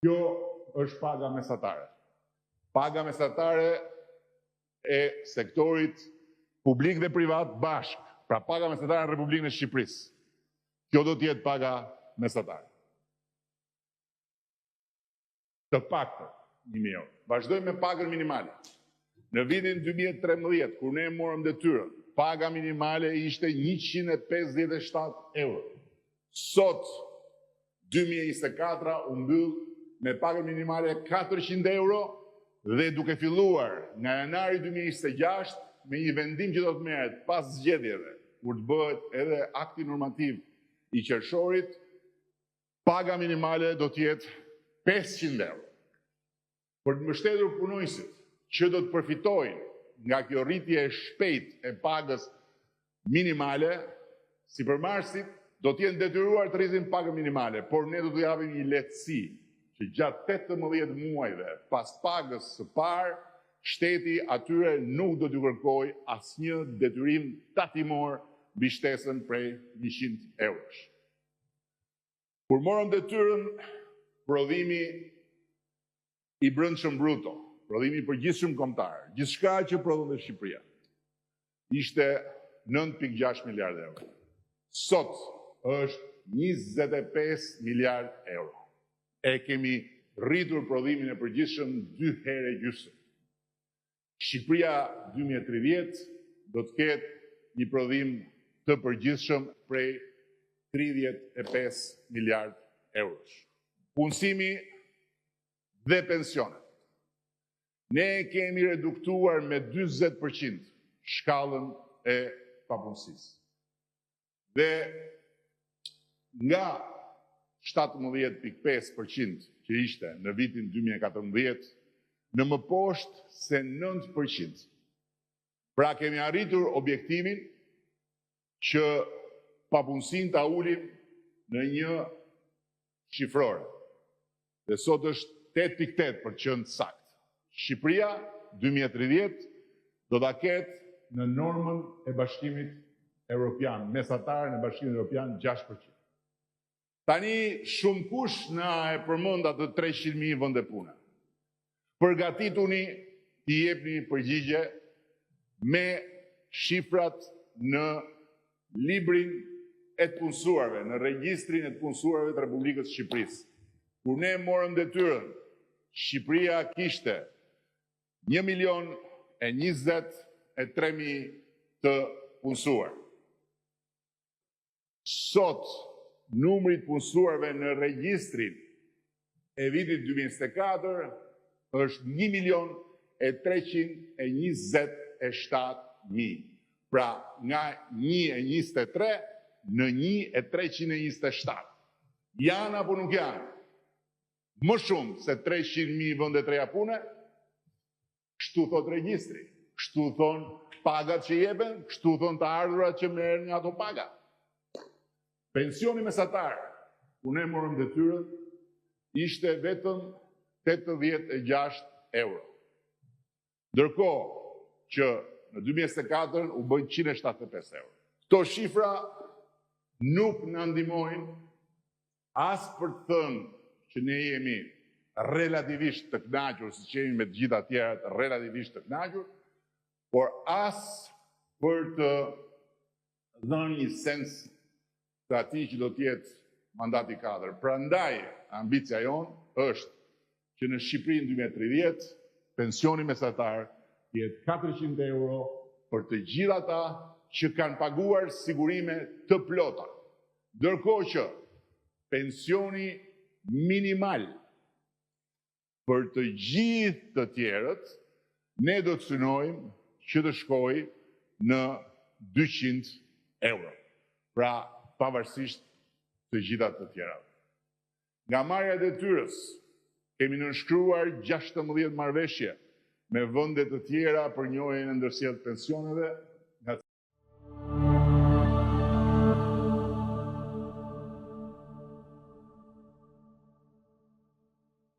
Kjo është paga mesatare. Paga mesatare e sektorit publik dhe privat bashk, pra paga mesatare në Republikën e Shqipërisë. Kjo do t'jetë paga mesatare. Të paktën 1.000 euro. Vazhdojmë me pagën minimale. Në vitin 2013, kur ne morëm detyrën, paga minimale ishte 157 euro. Sot, 2024, u mbyll me pagën minimale 400 euro dhe duke filluar nga janari 2026 me një vendim që do të merret pas zgjedhjeve, kur të bëhet edhe akti normativ i qershorit, paga minimale do të jetë 500 euro. Për të mbështetur punojësit që do të përfitojnë nga kjo rritje e shpejt e pagës minimale, sipërmarrësit do të jenë detyruar të rrisin pagën minimale, por ne do të japim një lehtësi që gjatë 18 muajve pas pagës së parë, shteti atyre nuk do t'ju kërkoj asnjë detyrim tatimor mbi shtesën prej 100 eurosh. Kur morëm detyrën, prodhimi i brendshëm bruto, prodhimi i përgjithshëm kombëtar, gjithçka që prodhonte Shqipëria, ishte 9.6 miliardë euro. Sot është 25 miliardë euro. E kemi rritur prodhimin e përgjithshëm 2 herë gjysmë. Shqipëria 2030 do të ketë një prodhim të përgjithshëm prej 35 miliardë eurosh. Punësimi dhe pensionet. Ne kemi reduktuar me 40% shkallën e papunësisë. Dhe nga 17.5% që ishte në vitin 2014, në më poshtë se 9%. Pra kemi arritur objektivin që papunësinë ta ulim në një shifrore. Dhe sot është 8.8 për qenë saktë. Shqipëria 2030 do ta ketë në normën e Bashkimit Evropian, mesatare në Bashkimin Evropian 6%. Tani shumë kush na e përmend atë 300.000 vende pune. Përgatituni t'i jepni përgjigje me shifrat në librin e të punësuarve, në regjistrin e të punësuarve të Republikës Shqipërisë. Kur ne morëm detyrën, Shqipëria kishte 1.023.000 të punësuar. Sot, numri të punësuarve në regjistrin e vitit 2024 është 1.327.000. Pra nga 1.23 në 1.327. Janë apo nuk janë? Më shumë se 300.000 vende të reja pune? Kështu thot regjistri, kështu thon pagat që jepen, kështu thon të ardhurat që merren nga ato paga. Pensioni mesatar, kur ne morëm detyrën, ishte vetëm 86 euro. Ndërkohë që në 2024 u bën 175 euro. Këto shifra nuk na ndihmojnë as për të thënë që ne jemi relativisht të kënaqur, siç jemi me të gjitha të tjerat relativisht të kënaqur, por as për të dhënë një sens të atij që do të jetë mandati 4. Prandaj ambicia jonë është që në Shqipëri në 2030 pensioni mesatar jetë 400 euro për të gjithë ata që kanë paguar sigurime të plota. Ndërkohë që pensioni minimal për të gjithë të tjerët, ne do të synojmë që të shkojë në 200 euro. Pra, pavarësisht të gjitha të tjera. Nga marrja e detyrës, kemi nënshkruar 16 marrëveshje me vende të tjera për njojën e ndërsjellë pensioneve